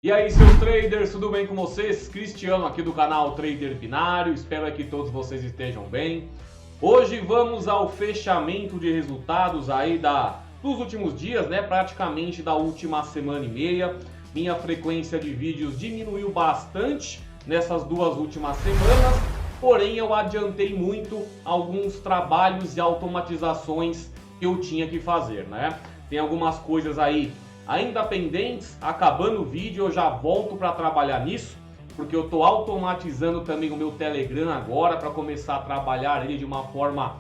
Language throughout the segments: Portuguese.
E aí, seus traders, tudo bem com vocês? Cristiano aqui do canal Trader Binário, espero que todos vocês estejam bem. Hoje vamos ao fechamento de resultados aí dos últimos dias, né? Praticamente da última semana e meia. Minha frequência de vídeos diminuiu bastante nessas duas últimas semanas, porém eu adiantei muito alguns trabalhos e automatizações que eu tinha que fazer, né? Tem algumas coisas aí ainda pendentes, acabando o vídeo eu já volto para trabalhar nisso, porque eu estou automatizando também o meu Telegram agora para começar a trabalhar ele de uma forma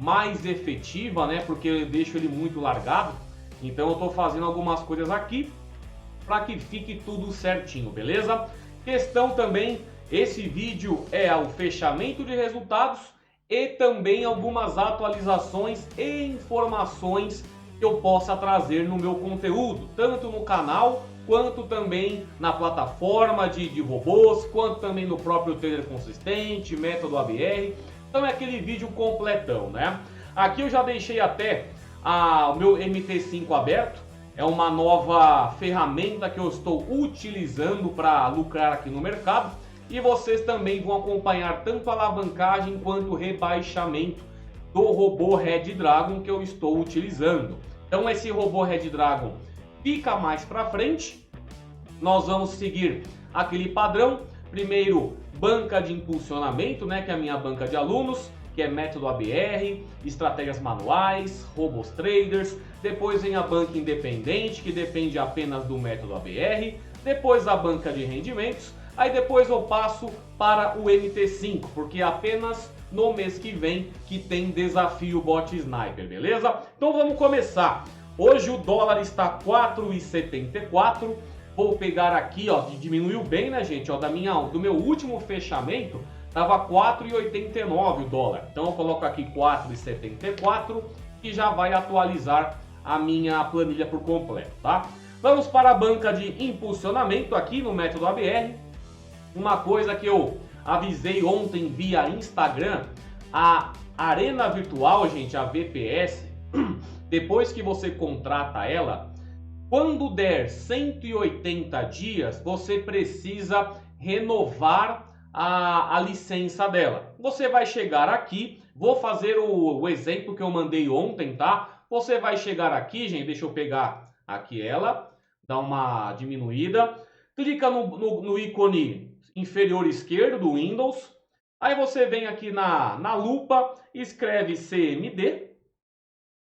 mais efetiva, né? Porque eu deixo ele muito largado. Então eu estou fazendo algumas coisas aqui para que fique tudo certinho, beleza? Questão também, esse vídeo é o fechamento de resultados e também algumas atualizações e informações que eu possa trazer no meu conteúdo, tanto no canal, quanto também na plataforma de robôs, quanto também no próprio Trader Consistente, Método ABR. Então é aquele vídeo completão, né? Aqui eu já deixei até o meu MT5 aberto, é uma nova ferramenta que eu estou utilizando para lucrar aqui no mercado. E vocês também vão acompanhar tanto a alavancagem quanto o rebaixamento do robô Red Dragon que eu estou utilizando. Então esse robô Red Dragon fica mais para frente. Nós vamos seguir aquele padrão. Primeiro, banca de impulsionamento, né, que é a minha banca de alunos, que é método ABR, estratégias manuais, robôs traders. Depois vem a banca independente, que depende apenas do método ABR. Depois a banca de rendimentos. Aí depois eu passo para o MT5, porque apenas no mês que vem que tem desafio Bot Sniper, beleza? Então vamos começar. Hoje o dólar está 4,74. Vou pegar aqui, ó, diminuiu bem, né, gente? Ó, do meu último fechamento estava 4,89 o dólar. Então eu coloco aqui 4,74 e já vai atualizar a minha planilha por completo, tá? Vamos para a banca de impulsionamento aqui no método ABR. Uma coisa que eu avisei ontem via Instagram, a Arena Virtual, gente, a VPS, depois que você contrata ela, quando der 180 dias, você precisa renovar a licença dela. Você vai chegar aqui, vou fazer o exemplo que eu mandei ontem, tá? Você vai chegar aqui, gente, deixa eu pegar aqui ela, dar uma diminuída, clica no ícone inferior esquerdo do Windows, aí você vem aqui na lupa, escreve CMD,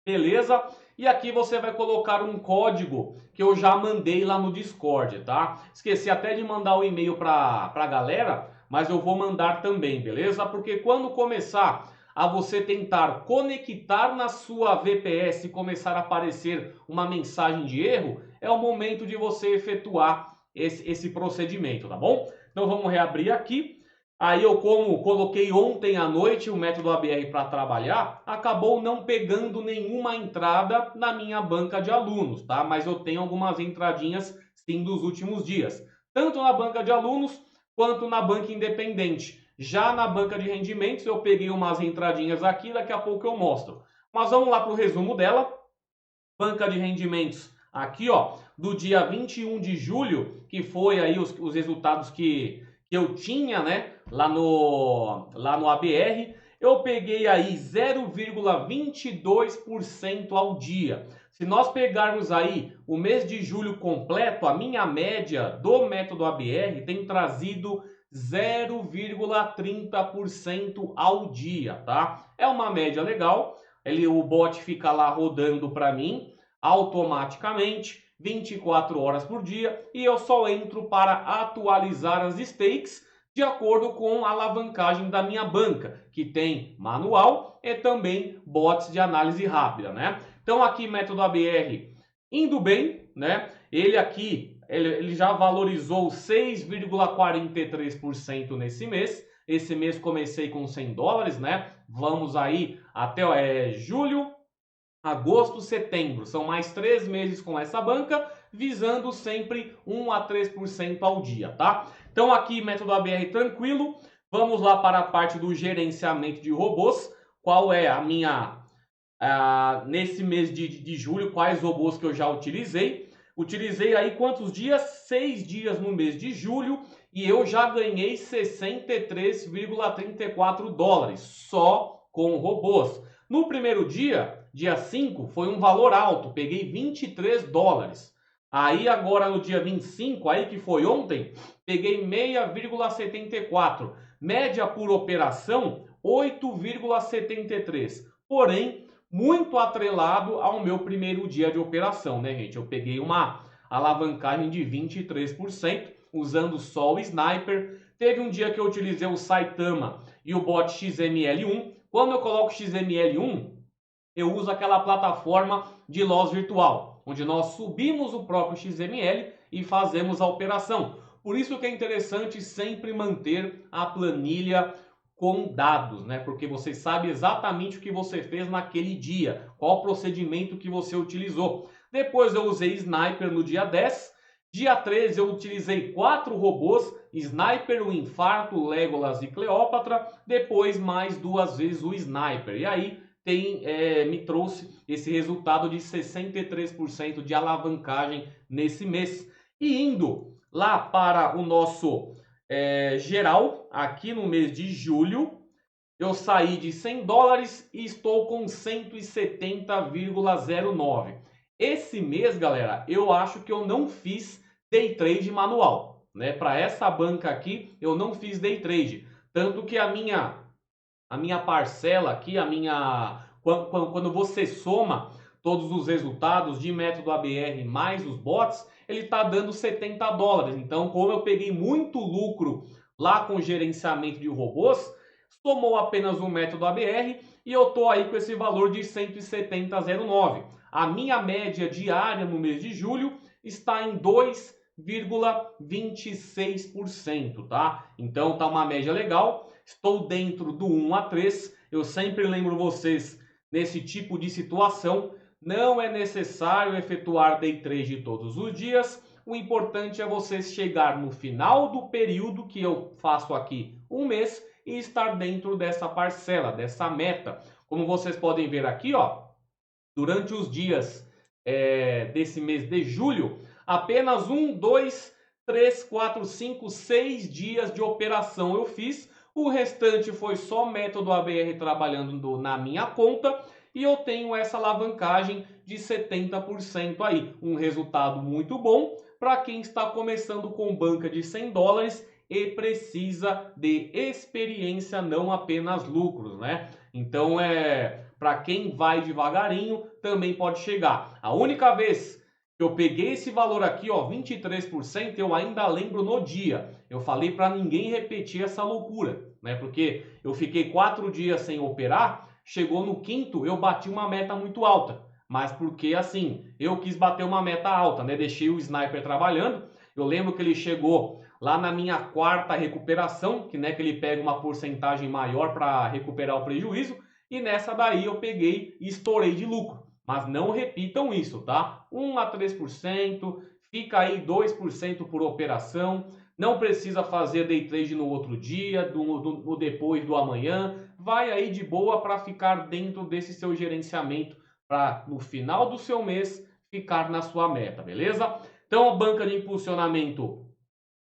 beleza? E aqui você vai colocar um código que eu já mandei lá no Discord, tá? Esqueci até de mandar o e-mail para a galera, mas eu vou mandar também, beleza? Porque quando começar a você tentar conectar na sua VPS e começar a aparecer uma mensagem de erro, é o momento de você efetuar esse procedimento, tá bom? Então vamos reabrir aqui. Aí eu, como coloquei ontem à noite o método ABR para trabalhar, acabou não pegando nenhuma entrada na minha banca de alunos, tá? Mas eu tenho algumas entradinhas sim dos últimos dias, tanto na banca de alunos quanto na banca independente. Já na banca de rendimentos eu peguei umas entradinhas aqui, daqui a pouco eu mostro. Mas vamos lá para o resumo dela. Banca de rendimentos aqui, ó, do dia 21 de julho, que foi aí os resultados que eu tinha, né, lá no ABR, eu peguei aí 0,22% ao dia. Se nós pegarmos aí o mês de julho completo, a minha média do método ABR tem trazido 0,30% ao dia, tá? É uma média legal. O bot fica lá rodando para mim automaticamente 24 horas por dia e eu só entro para atualizar as stakes de acordo com a alavancagem da minha banca, que tem manual e também bots de análise rápida, né? Então aqui método ABR indo bem, né? Ele já valorizou 6,43% nesse mês. Esse mês comecei com 100 dólares, né? Vamos aí até julho, agosto, setembro. São mais 3 meses com essa banca, visando sempre 1 a 3% ao dia, tá? Então aqui, método ABR tranquilo. Vamos lá para a parte do gerenciamento de robôs. Qual é a minha... nesse mês de julho, quais robôs que eu já utilizei. Utilizei aí quantos dias? 6 dias no mês de julho e eu já ganhei 63,34 dólares só com robôs. No primeiro dia, dia 5, foi um valor alto, peguei 23 dólares. Aí agora no dia 25, aí que foi ontem, peguei 6,74. Média por operação, 8,73. Porém, muito atrelado ao meu primeiro dia de operação, né, gente? Eu peguei uma alavancagem de 23%, usando só o Sniper. Teve um dia que eu utilizei o Saitama e o bot XML1. Quando eu coloco XML1, eu uso aquela plataforma de loss virtual, onde nós subimos o próprio XML e fazemos a operação. Por isso que é interessante sempre manter a planilha com dados, né? Porque você sabe exatamente o que você fez naquele dia, qual o procedimento que você utilizou. Depois eu usei Sniper no dia 10. Dia 13 eu utilizei 4 robôs, Sniper, o Infarto, Legolas e Cleópatra. Depois mais 2 vezes o Sniper. E aí me trouxe esse resultado de 63% de alavancagem nesse mês. E indo lá para o nosso geral, aqui no mês de julho, eu saí de 100 dólares e estou com 170,09. Esse mês, galera, eu acho que eu não fiz day trade manual, né? Para essa banca aqui, eu não fiz day trade. Tanto que a minha parcela aqui, quando você soma todos os resultados de método ABR mais os bots, ele está dando 70 dólares. Então, como eu peguei muito lucro lá com o gerenciamento de robôs, somou apenas o método ABR e eu estou aí com esse valor de 170,09. A minha média diária no mês de julho está em 2,26%, tá? Então tá uma média legal. Estou dentro do 1 a 3. Eu sempre lembro vocês, nesse tipo de situação, não é necessário efetuar day trade todos os dias. O importante é você chegar no final do período que eu faço aqui, um mês, e estar dentro dessa parcela, dessa meta. Como vocês podem ver aqui, ó, durante os dias desse mês de julho, apenas 1, 2, 3, 4, 5, 6 dias de operação eu fiz. O restante foi só método ABR trabalhando na minha conta e eu tenho essa alavancagem de 70% aí. Um resultado muito bom para quem está começando com banca de 100 dólares e precisa de experiência, não apenas lucros, né? Então, para quem vai devagarinho, também pode chegar. A única vez que eu peguei esse valor aqui, ó, 23%, eu ainda lembro no dia. Eu falei para ninguém repetir essa loucura, né? Porque eu fiquei 4 dias sem operar, chegou no quinto, eu bati uma meta muito alta. Mas porque, assim, eu quis bater uma meta alta, né? Deixei o Sniper trabalhando. Eu lembro que ele chegou lá na minha quarta recuperação, que, né, que ele pega uma porcentagem maior para recuperar o prejuízo. E nessa daí eu peguei e estourei de lucro. Mas não repitam isso, tá? 1 a 3%, fica aí 2% por operação. Não precisa fazer day trade no outro dia, no depois do amanhã. Vai aí de boa para ficar dentro desse seu gerenciamento, para no final do seu mês ficar na sua meta, beleza? Então a banca de impulsionamento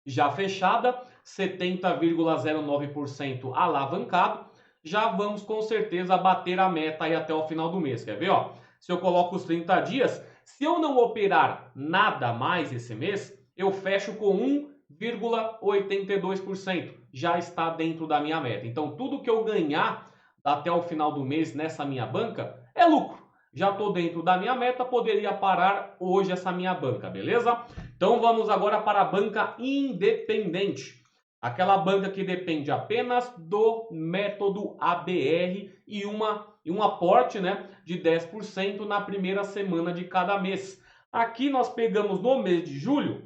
já fechada, 70,09% alavancado. Já vamos com certeza bater a meta aí até o final do mês. Quer ver, ó? Se eu coloco os 30 dias, se eu não operar nada mais esse mês, eu fecho com 1,82%. Já está dentro da minha meta. Então, tudo que eu ganhar até o final do mês nessa minha banca é lucro. Já estou dentro da minha meta, poderia parar hoje essa minha banca, beleza? Então, vamos agora para a banca independente. Aquela banca que depende apenas do método ABR e um aporte, né, de 10% na primeira semana de cada mês. Aqui nós pegamos no mês de julho,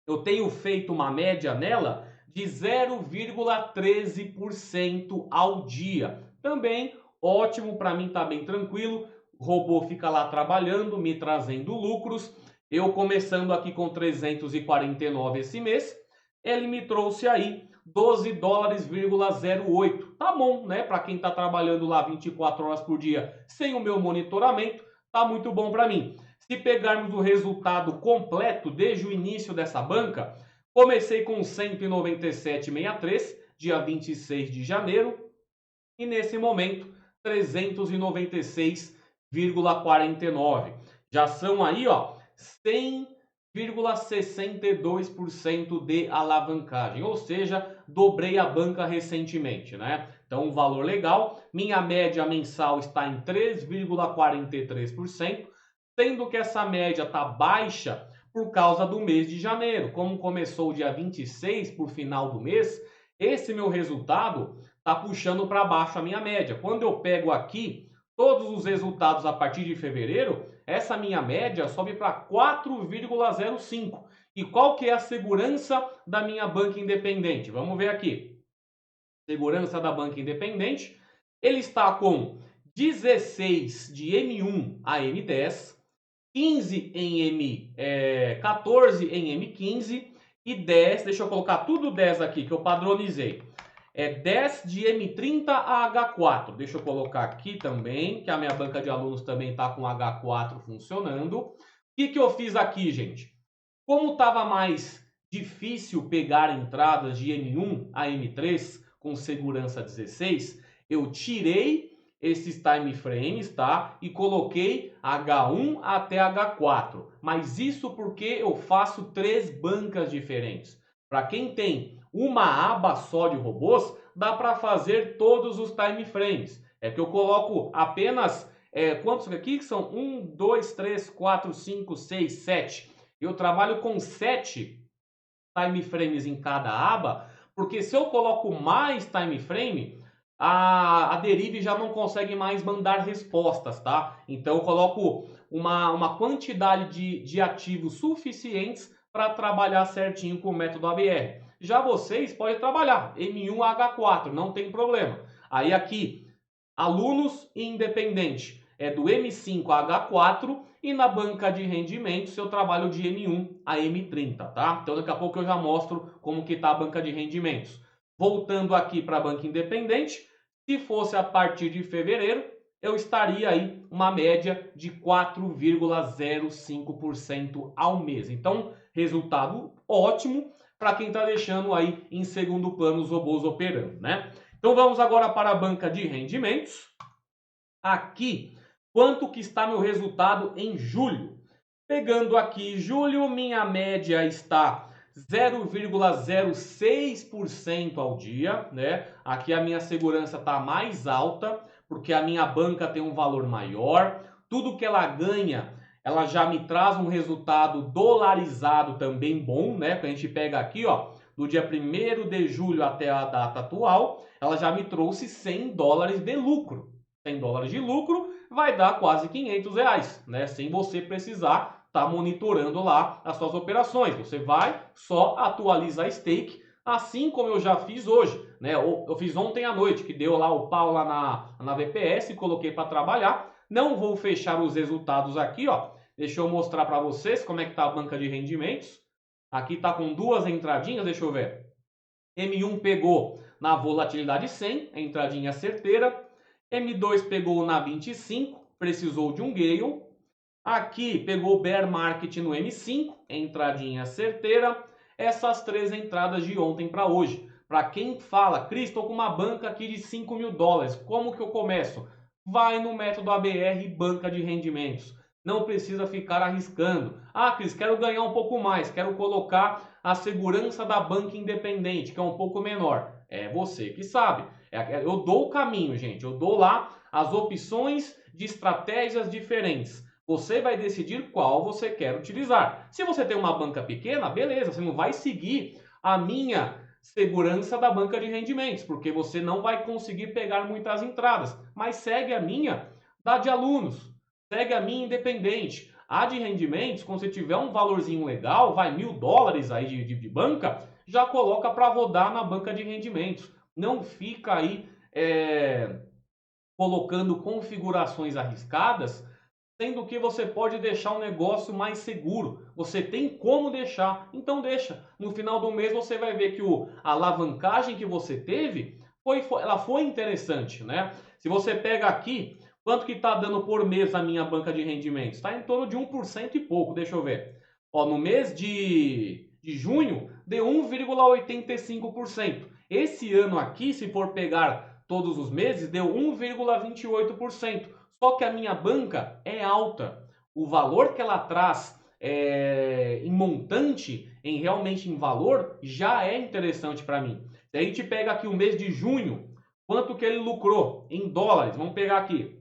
eu tenho feito uma média nela de 0,13% ao dia. Também ótimo, para mim tá bem tranquilo. O robô fica lá trabalhando, me trazendo lucros. Eu começando aqui com 349 esse mês, ele me trouxe aí 12 dólares,08. Tá bom, né? Para quem tá trabalhando lá 24 horas por dia sem o meu monitoramento, tá muito bom para mim. Se pegarmos o resultado completo desde o início dessa banca, comecei com 197,63, dia 26 de janeiro, e nesse momento 396,49. Já são aí, ó, 100,62% de alavancagem, ou seja, dobrei a banca recentemente, né? Então, um valor legal. Minha média mensal está em 3,43%, sendo que essa média está baixa por causa do mês de janeiro. Como começou o dia 26 por final do mês, esse meu resultado está puxando para baixo a minha média. Quando eu pego aqui todos os resultados a partir de fevereiro, essa minha média sobe para 4,05. E qual que é a segurança da minha banca independente? Vamos ver aqui. Segurança da banca independente. Ele está com 16 de M1 a M10, 15 em M14 em M15 e 10, deixa eu colocar tudo 10 aqui que eu padronizei. 10 de M30 a H4. Deixa eu colocar aqui também, que a minha banca de alunos também está com H4 funcionando. O que eu fiz aqui, gente? Como estava mais difícil pegar entradas de M1 a M3 com segurança 16, eu tirei esses time frames, tá? E coloquei H1 até H4. Mas isso porque eu faço 3 bancas diferentes. Para quem tem uma aba só de robôs, dá para fazer todos os time frames. É que eu coloco apenas, quantos aqui? São 1, 2, 3, 4, 5, 6, 7. Eu trabalho com 7 time frames em cada aba, porque se eu coloco mais time frame, a Derive já não consegue mais mandar respostas, tá? Então eu coloco uma quantidade de ativos suficientes para trabalhar certinho com o método ABR. Já vocês podem trabalhar M1 a H4, não tem problema. Aí aqui, alunos independente, é do M5 a H4 e na banca de rendimentos eu trabalho de M1 a M30, tá? Então daqui a pouco eu já mostro como que tá a banca de rendimentos. Voltando aqui para a banca independente, se fosse a partir de fevereiro, eu estaria aí uma média de 4,05% ao mês. Então, resultado ótimo para quem está deixando aí em segundo plano os robôs operando, né? Então vamos agora para a banca de rendimentos. Aqui, quanto que está meu resultado em julho? Pegando aqui julho, minha média está 0,06% ao dia, né? Aqui a minha segurança está mais alta, porque a minha banca tem um valor maior. Tudo que ela ganha, ela já me traz um resultado dolarizado também bom, né? Que a gente pega aqui, ó, do dia 1º de julho até a data atual, ela já me trouxe 100 dólares de lucro. 100 dólares de lucro vai dar quase 500 reais, né? Sem você precisar estar monitorando lá as suas operações. Você vai, só atualiza a stake, assim como eu já fiz hoje, né? Eu fiz ontem à noite, que deu lá o pau lá na VPS, coloquei para trabalhar. Não vou fechar os resultados aqui, ó. Deixa eu mostrar para vocês como é que tá a banca de rendimentos. Aqui tá com 2 entradinhas, deixa eu ver. M1 pegou na volatilidade 100, entradinha certeira. M2 pegou na 25, precisou de um gale. Aqui pegou bear market no M5, entradinha certeira. Essas 3 entradas de ontem para hoje. Para quem fala, Cris, estou com uma banca aqui de 5 mil dólares, como que eu começo? Vai no método ABR banca de rendimentos. Não precisa ficar arriscando. Ah, Cris, quero ganhar um pouco mais, quero colocar a segurança da banca independente, que é um pouco menor. É você que sabe. Eu dou o caminho, gente. Eu dou lá as opções de estratégias diferentes. Você vai decidir qual você quer utilizar. Se você tem uma banca pequena, beleza, você não vai seguir a minha segurança da banca de rendimentos, porque você não vai conseguir pegar muitas entradas. Mas segue a minha da de alunos, segue a minha independente. A de rendimentos, quando você tiver um valorzinho legal, vai 1.000 dólares aí de banca, já coloca para rodar na banca de rendimentos. Não fica aí colocando configurações arriscadas, sendo que você pode deixar um negócio mais seguro. Você tem como deixar, então deixa. No final do mês você vai ver que a alavancagem que você teve ela foi interessante, né? Se você pega aqui Quanto que está dando por mês a minha banca de rendimentos? Está em torno de 1% e pouco, deixa eu ver. Ó, no mês de junho, deu 1,85%. Esse ano aqui, se for pegar todos os meses, deu 1,28%. Só que a minha banca é alta. O valor que ela traz em montante, realmente em valor, já é interessante para mim. Se a gente pega aqui o mês de junho, quanto que ele lucrou em dólares? Vamos pegar aqui.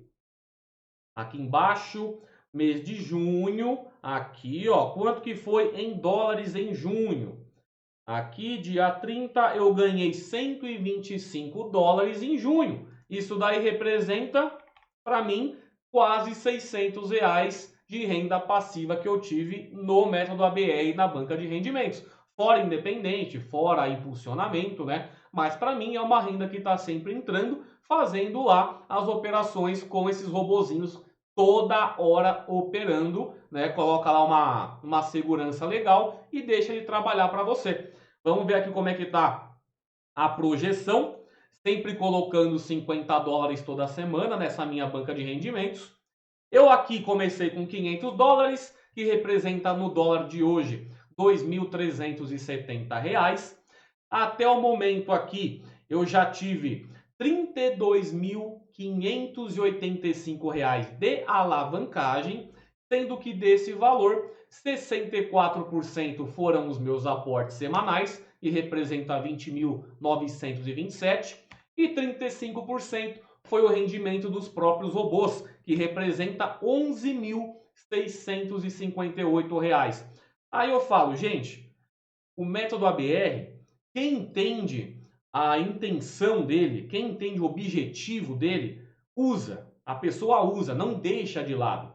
Aqui embaixo, mês de junho, aqui ó, quanto que foi em dólares em junho? Aqui, dia 30, eu ganhei 125 dólares em junho. Isso daí representa, para mim, quase 600 reais de renda passiva que eu tive no método ABR na banca de rendimentos. Fora independente, fora impulsionamento, né? Mas para mim é uma renda que está sempre entrando, fazendo lá as operações com esses robozinhos toda hora operando, né? Coloca lá uma segurança legal e deixa ele trabalhar para você. Vamos ver aqui como é que está a projeção, sempre colocando 50 dólares toda semana nessa minha banca de rendimentos. Eu aqui comecei com 500 dólares, que representa no dólar de hoje R$ 2.370. Até o momento aqui eu já tive R$ 32.585 de alavancagem, sendo que desse valor 64% foram os meus aportes semanais e representa 20.927 e 35% foi o rendimento dos próprios robôs, que representa R$ 11.658. Aí eu falo, gente, o método ABR, quem entende a intenção dele, quem entende o objetivo dele, usa. A pessoa usa, não deixa de lado.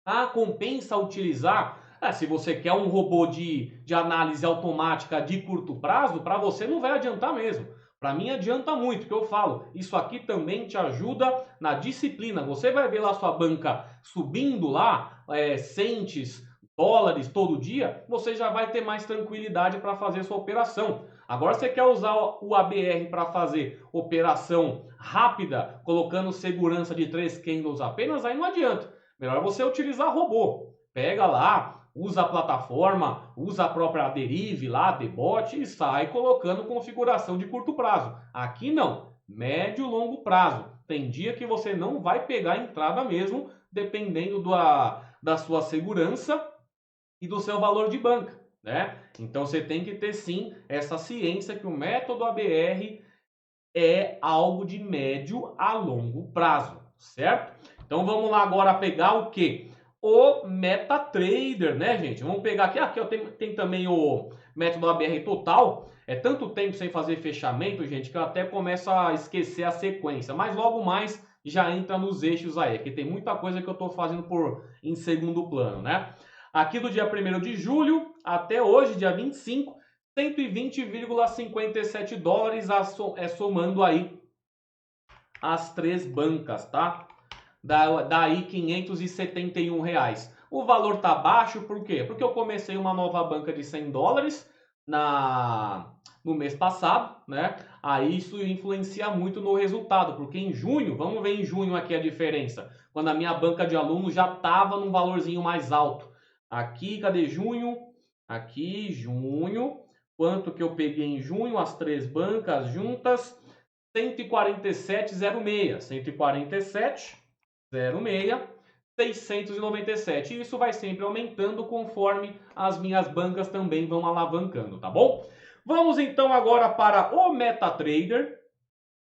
Ah, compensa utilizar? Se você quer um robô de análise automática de curto prazo, para você não vai adiantar mesmo. Para mim adianta muito, que eu falo. Isso aqui também te ajuda na disciplina. Você vai ver lá sua banca subindo lá, centes, dólares todo dia, você já vai ter mais tranquilidade para fazer sua operação. Agora você quer usar o ABR para fazer operação rápida, colocando segurança de 3 candles apenas, aí não adianta. Melhor você utilizar robô. Pega lá, usa a plataforma, usa a própria Derive lá, Debot e sai colocando configuração de curto prazo. Aqui não, médio e longo prazo. Tem dia que você não vai pegar a entrada mesmo, dependendo da sua segurança e do seu valor de banca, né? Então você tem que ter sim essa ciência que o método ABR é algo de médio a longo prazo, certo? Então vamos lá agora pegar o que? O MetaTrader, né, gente? Vamos pegar aqui. Aqui tem também o método ABR total. É tanto tempo sem fazer fechamento, gente, que eu até começo a esquecer a sequência. Mas logo mais já entra nos eixos aí. Aqui tem muita coisa que eu estou fazendo em segundo plano, né? Aqui do dia 1º de julho até hoje, dia 25, 120,57 dólares somando aí as 3 bancas, tá? Daí 571 reais. O valor tá baixo, por quê? Porque eu comecei uma nova banca de 100 dólares no mês passado, né? Aí isso influencia muito no resultado, porque em junho, vamos ver em junho aqui a diferença, quando a minha banca de alunos já estava num valorzinho mais alto. Aqui, cadê junho? Aqui, junho. Quanto que eu peguei em junho? As 3 bancas juntas, 147,06. 147,06. 697. E isso vai sempre aumentando conforme as minhas bancas também vão alavancando, tá bom? Vamos então agora para o MetaTrader,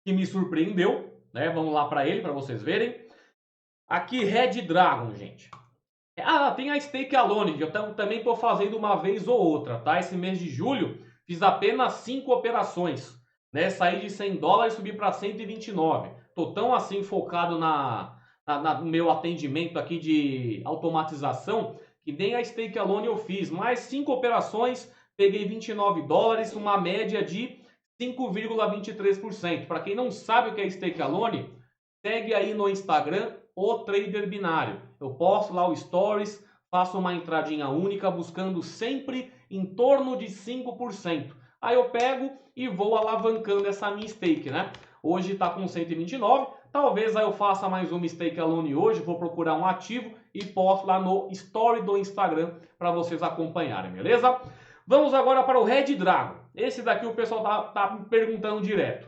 que me surpreendeu, né? Vamos lá para ele, para vocês verem. Aqui, Red Dragon, gente. Tem a Stake Alone, que eu também estou fazendo uma vez ou outra, tá? Esse mês de julho fiz apenas 5 operações, né? Saí de 100 dólares e subi para 129. Tô tão assim focado no meu atendimento aqui de automatização que nem a Stake Alone eu fiz. Mais 5 operações, peguei 29 dólares, uma média de 5,23%. Para quem não sabe o que é Stake Alone, segue aí no Instagram o Trader Binário. Eu posto lá o Stories, faço uma entradinha única, buscando sempre em torno de 5%. Aí eu pego e vou alavancando essa minha stake, né? Hoje está com 129, Talvez aí eu faça mais um Stake Alone hoje, vou procurar um ativo e posto lá no story do Instagram para vocês acompanharem, beleza? Vamos agora para o Red Dragon. Esse daqui o pessoal tá me perguntando direto.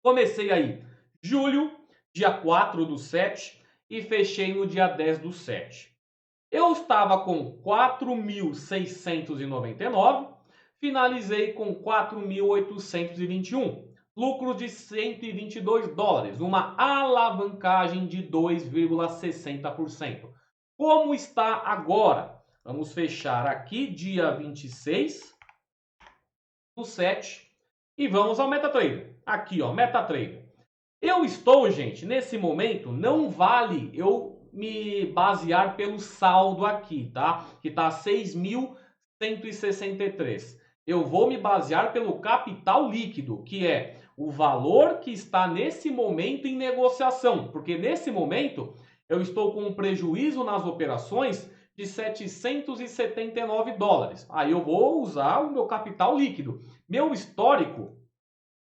Comecei aí julho, dia 4/7 e fechei no dia 10/7. Eu estava com 4.699, finalizei com 4.821. Lucro de $122, uma alavancagem de 2,60%. Como está agora? Vamos fechar aqui dia 26/7 e vamos ao MetaTrader. Aqui, ó, MetaTrader. Eu estou, gente, nesse momento, não vale eu me basear pelo saldo aqui, tá? Que tá 6.163. Eu vou me basear pelo capital líquido, que é o valor que está nesse momento em negociação. Porque nesse momento eu estou com um prejuízo nas operações de $779. Aí eu vou usar o meu capital líquido. Meu histórico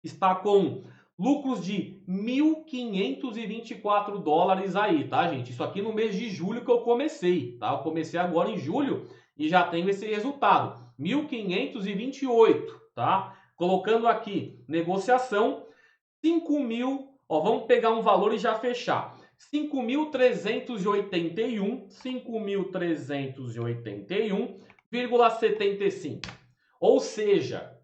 está com lucros de $1.524 aí, tá, gente? Isso aqui no mês de julho que eu comecei, tá? Eu comecei agora em julho e já tenho esse resultado. 1.528, tá? Colocando aqui, negociação, 5.000, ó, vamos pegar um valor e já fechar. 5.381,75. Ou seja,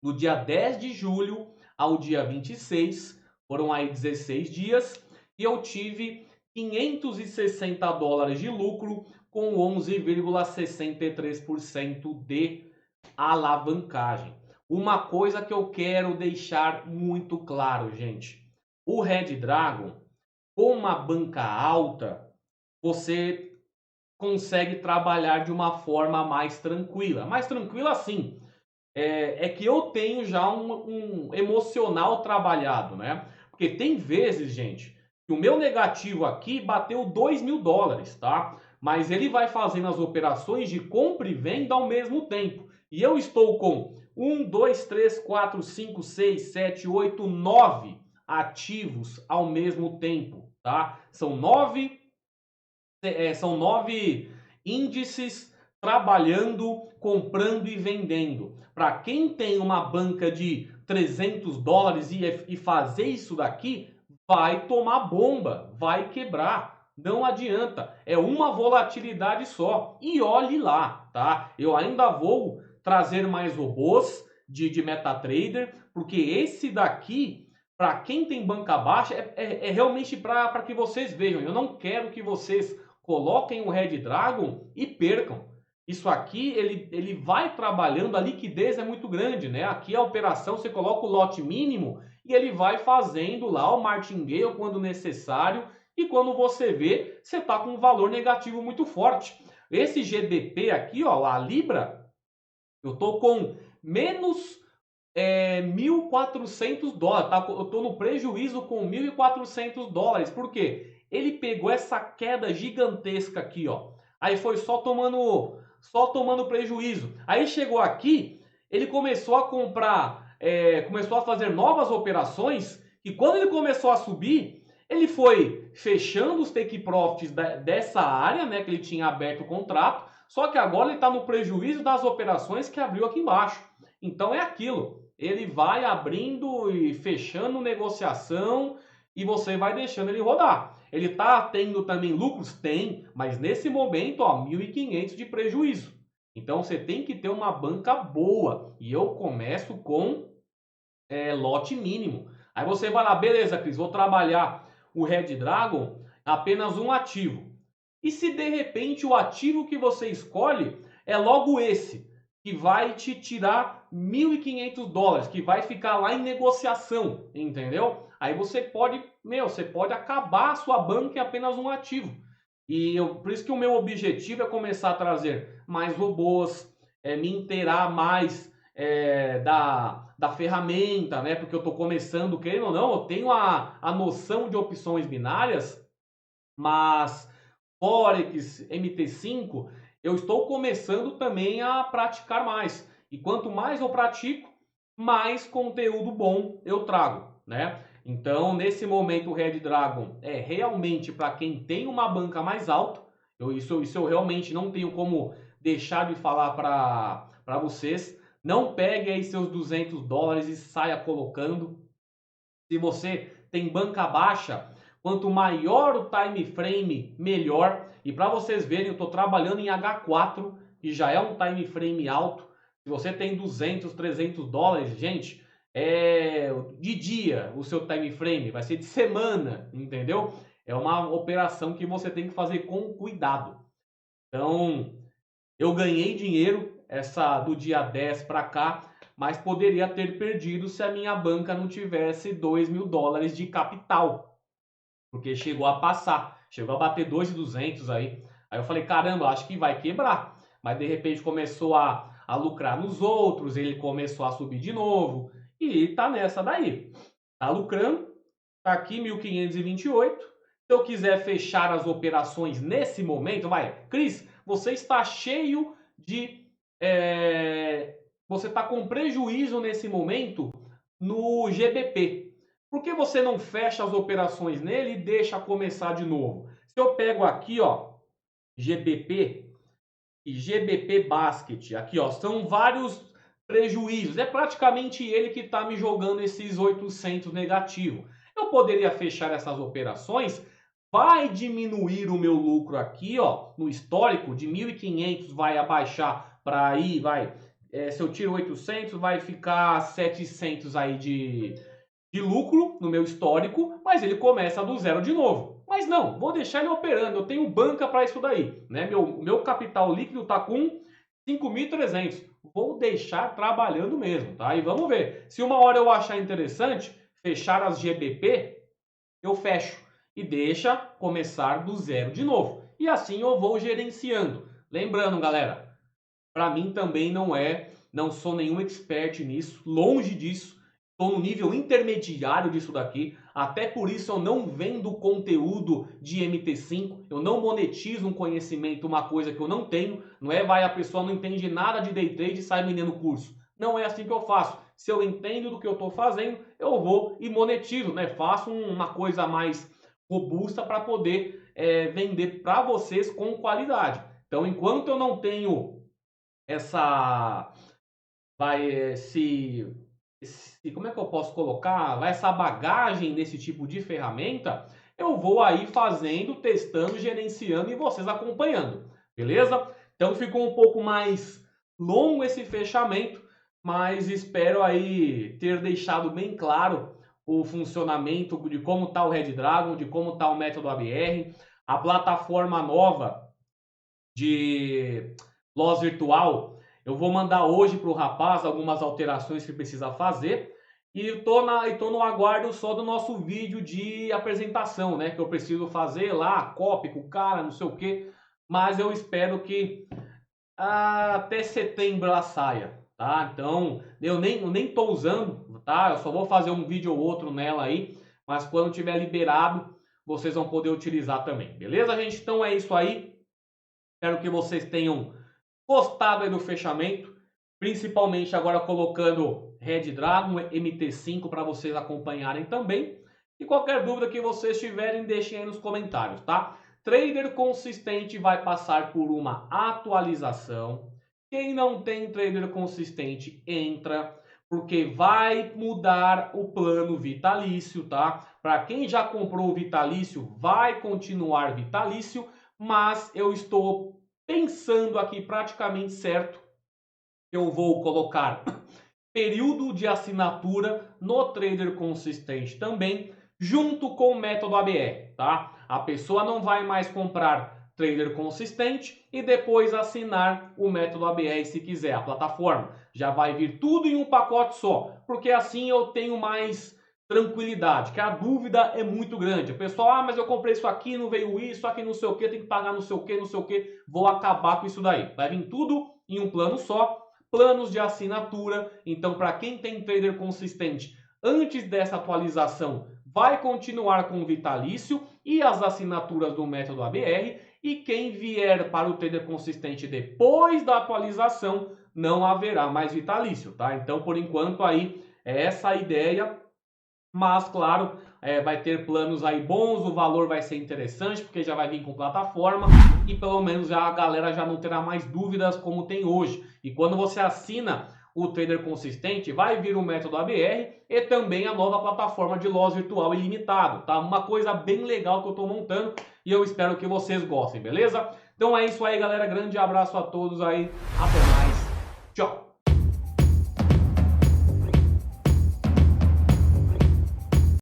do dia 10 de julho ao dia 26, foram aí 16 dias, e eu tive $560 de lucro com 11,63% de alavancagem. Uma coisa que eu quero deixar muito claro, gente. O Red Dragon, com uma banca alta, você consegue trabalhar de uma forma mais tranquila. Mais tranquila assim, é que eu tenho já um emocional trabalhado, né? Porque tem vezes, gente, que o meu negativo aqui bateu $2.000, tá? Mas ele vai fazendo as operações de compra e venda ao mesmo tempo. E eu estou com 1, 2, 3, 4, 5, 6, 7, 8, 9 ativos ao mesmo tempo, tá? São nove índices trabalhando, comprando e vendendo. Para quem tem uma banca de $300 e fazer isso daqui, vai tomar bomba, vai quebrar. Não adianta, é uma volatilidade só. E olhe lá, tá? Eu ainda vou trazer mais robôs de MetaTrader, porque esse daqui, para quem tem banca baixa, é realmente para que vocês vejam. Eu não quero que vocês coloquem o Red Dragon e percam. Isso aqui, ele vai trabalhando, a liquidez é muito grande, né? Aqui a operação, você coloca o lote mínimo e ele vai fazendo lá o martingale quando necessário, e quando você vê, você está com um valor negativo muito forte. Esse GBP aqui, ó, a Libra, eu tô com menos $1.400, tá? Eu tô no prejuízo com $1.400. Por quê? Ele pegou essa queda gigantesca aqui, ó. Aí foi só tomando prejuízo. Aí chegou aqui, ele começou a comprar, começou a fazer novas operações, e quando ele começou a subir, ele foi fechando os take profits dessa área, né, que ele tinha aberto o contrato, só que agora ele está no prejuízo das operações que abriu aqui embaixo. Então é aquilo, ele vai abrindo e fechando negociação e você vai deixando ele rodar. Ele está tendo também lucros? Tem, mas nesse momento, ó, 1.500 de prejuízo. Então você tem que ter uma banca boa. E eu começo com lote mínimo. Aí você vai lá, beleza, Cris, vou trabalhar o Red Dragon, apenas um ativo. E se de repente o ativo que você escolhe é logo esse, que vai te tirar $1.500, que vai ficar lá em negociação, entendeu? Aí você pode acabar a sua banca em apenas um ativo. Por isso que o meu objetivo é começar a trazer mais robôs, me inteirar mais da ferramenta, né? Porque eu estou começando, querendo ou não, eu tenho a noção de opções binárias, mas Forex, MT5, eu estou começando também a praticar mais. E quanto mais eu pratico, mais conteúdo bom eu trago, né? Então, nesse momento, o Red Dragon é realmente para quem tem uma banca mais alta. Isso eu realmente não tenho como deixar de falar para vocês. Não pegue aí seus $200 e saia colocando. Se você tem banca baixa, quanto maior o time frame, melhor. E para vocês verem, eu estou trabalhando em H4 e já é um time frame alto. Se você tem $200, $300, gente, é de dia o seu time frame, vai ser de semana, entendeu? É uma operação que você tem que fazer com cuidado. Então, eu ganhei dinheiro essa do dia 10 para cá, mas poderia ter perdido se a minha banca não tivesse $2.000 de capital, porque chegou a passar, chegou a bater 2.200 aí. Aí eu falei, caramba, acho que vai quebrar. Mas de repente começou a lucrar nos outros, ele começou a subir de novo e tá nessa daí. Tá lucrando, tá aqui 1.528. Se eu quiser fechar as operações nesse momento, vai, Cris, você está cheio de. Você está com prejuízo nesse momento no GBP. Por que você não fecha as operações nele e deixa começar de novo? Se eu pego aqui, ó, GBP e GBP Basket, aqui, ó, são vários prejuízos. É praticamente ele que está me jogando esses 800 negativo. Eu poderia fechar essas operações, vai diminuir o meu lucro aqui, ó, no histórico, de 1.500 vai abaixar para aí, vai, se eu tiro 800, vai ficar 700 aí de lucro no meu histórico, mas ele começa do zero de novo. Mas não, vou deixar ele operando, eu tenho banca para isso daí, né? Meu capital líquido está com 5.300. Vou deixar trabalhando mesmo, tá? E vamos ver. Se uma hora eu achar interessante fechar as GBP, eu fecho e deixa começar do zero de novo. E assim eu vou gerenciando. Lembrando, galera, para mim também não sou nenhum expert nisso, longe disso. Estou no nível intermediário disso daqui, até por isso eu não vendo conteúdo de MT5, eu não monetizo um conhecimento, uma coisa que eu não tenho, não é vai a pessoa não entende nada de day trade e sai vendendo curso. Não é assim que eu faço. Se eu entendo do que eu estou fazendo, eu vou e monetizo, né? Faço uma coisa mais robusta para poder vender para vocês com qualidade. Então, enquanto eu não tenho essa como é que eu posso colocar? Essa bagagem desse tipo de ferramenta, eu vou aí fazendo, testando, gerenciando e vocês acompanhando, beleza? Então ficou um pouco mais longo esse fechamento, mas espero aí ter deixado bem claro o funcionamento de como está o Red Dragon, de como está o método ABR, a plataforma nova de loss virtual. Eu vou mandar hoje para o rapaz algumas alterações que precisa fazer. E tô no aguardo só do nosso vídeo de apresentação, né? Que eu preciso fazer lá, copy com o cara, não sei o quê. Mas eu espero que até setembro ela saia, tá? Então, eu nem tô usando, tá? Eu só vou fazer um vídeo ou outro nela aí. Mas quando tiver liberado, vocês vão poder utilizar também. Beleza, gente? Então é isso aí. Espero que vocês tenham gostado aí do fechamento, principalmente agora colocando Red Dragon, MT5 para vocês acompanharem também. E qualquer dúvida que vocês tiverem, deixem aí nos comentários, tá? Trader consistente vai passar por uma atualização. Quem não tem trader consistente, entra, porque vai mudar o plano vitalício, tá? Para quem já comprou o vitalício, vai continuar vitalício, mas eu estou pensando aqui praticamente certo que eu vou colocar período de assinatura no trader consistente também, junto com o método ABR, tá? A pessoa não vai mais comprar trader consistente e depois assinar o método ABR se quiser, a plataforma. Já vai vir tudo em um pacote só, porque assim eu tenho mais tranquilidade, que a dúvida é muito grande. O pessoal, mas eu comprei isso aqui, não veio isso, aqui não sei o que, tem que pagar não sei o que, não sei o que. Vou acabar com isso daí. Vai vir tudo em um plano só, planos de assinatura. Então, para quem tem trader consistente, antes dessa atualização, vai continuar com o vitalício e as assinaturas do método ABR. E quem vier para o trader consistente depois da atualização, não haverá mais vitalício, tá? Então, por enquanto aí, é essa a ideia. Mas, claro, vai ter planos aí bons, o valor vai ser interessante, porque já vai vir com plataforma e pelo menos a galera já não terá mais dúvidas como tem hoje. E quando você assina o Trader Consistente, vai vir o método ABR e também a nova plataforma de loss virtual ilimitado, tá? Uma coisa bem legal que eu estou montando e eu espero que vocês gostem, beleza? Então é isso aí, galera. Grande abraço a todos aí. Até mais. Tchau.